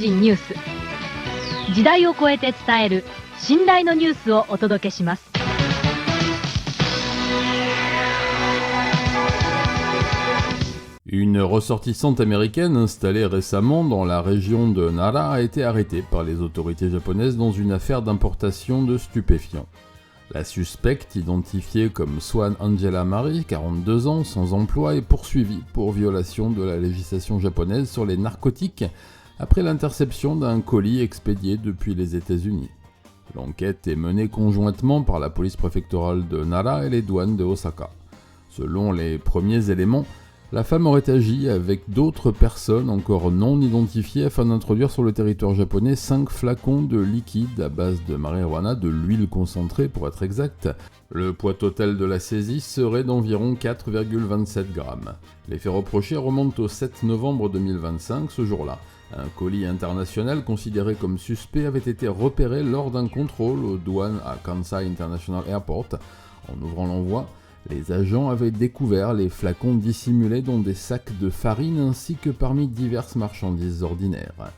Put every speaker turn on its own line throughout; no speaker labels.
人ニュース。時代を超えて伝える信頼のニュースをお届けします。
Une ressortissante américaine installée récemment dans la région de Nara a été arrêtée par les autorités japonaises dans une affaire d'importation de stupéfiants. La suspecte, identifiée comme Swan Angela Mari, 42 ans, sans emploi, est poursuivie pour violation de la législation japonaise sur les narcotiques après l'interception d'un colis expédié depuis les États-Unis. L'enquête est menée conjointement par la police préfectorale de Nara et les douanes de Osaka. Selon les premiers éléments, la femme aurait agi avec d'autres personnes encore non identifiées afin d'introduire sur le territoire japonais 5 flacons de liquide à base de marijuana, de l'huile concentrée pour être exact. Le poids total de la saisie serait d'environ 4,27 grammes. Les faits reprochés remontent au 7 novembre 2025, ce jour-là. Un colis international considéré comme suspect avait été repéré lors d'un contrôle aux douanes à Kansai International Airport. En ouvrant l'envoi, les agents avaient découvert les flacons dissimulés dans des sacs de farine ainsi que parmi diverses marchandises ordinaires.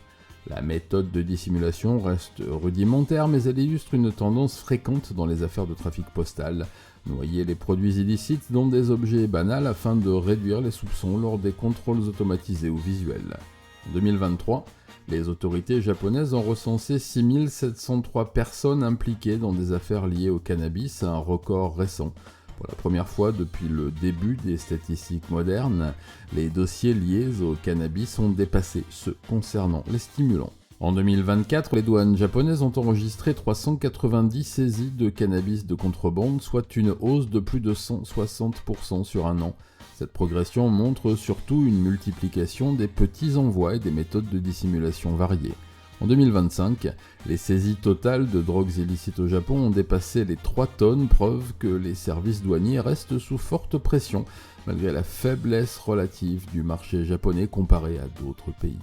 La méthode de dissimulation reste rudimentaire, mais elle illustre une tendance fréquente dans les affaires de trafic postal. Noyer les produits illicites dans des objets banals afin de réduire les soupçons lors des contrôles automatisés ou visuels. En 2023, les autorités japonaises ont recensé 6703 personnes impliquées dans des affaires liées au cannabis, un record récent. Pour la première fois depuis le début des statistiques modernes, les dossiers liés au cannabis ont dépassé ceux concernant les stimulants. En 2024, les douanes japonaises ont enregistré 390 saisies de cannabis de contrebande, soit une hausse de plus de 160% sur un an. Cette progression montre surtout une multiplication des petits envois et des méthodes de dissimulation variées. En 2025, les saisies totales de drogues illicites au Japon ont dépassé les 3 tonnes, preuve que les services douaniers restent sous forte pression, malgré la faiblesse relative du marché japonais comparé à d'autres pays.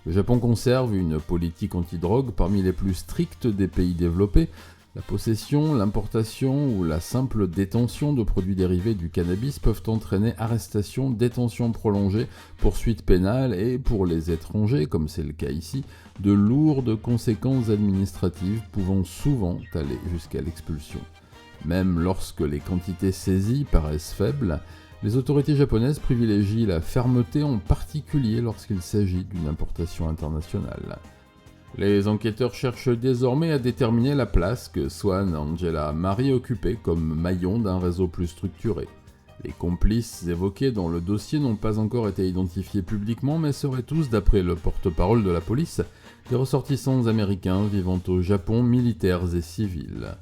Le Japon conserve une politique anti-drogue parmi les plus strictes des pays développés. La possession, l'importation ou la simple détention de produits dérivés du cannabis peuvent entraîner arrestation, détention prolongée, poursuite pénale et, pour les étrangers, comme c'est le cas ici, de lourdes conséquences administratives pouvant souvent aller jusqu'à l'expulsion. Même lorsque les quantités saisies paraissent faibles, les autorités japonaises privilégient la fermeté, en particulier lorsqu'il s'agit d'une importation internationale. Les enquêteurs cherchent désormais à déterminer la place que Swan Angela Mari occupait comme maillon d'un réseau plus structuré. Les complices évoqués dans le dossier n'ont pas encore été identifiés publiquement, mais seraient tous, d'après le porte-parole de la police, des ressortissants américains vivant au Japon, militaires et civils.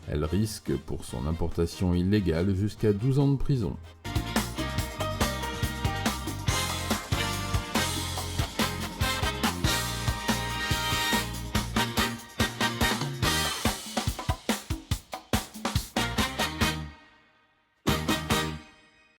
Elle risque, pour son importation illégale, jusqu'à 12 ans de prison.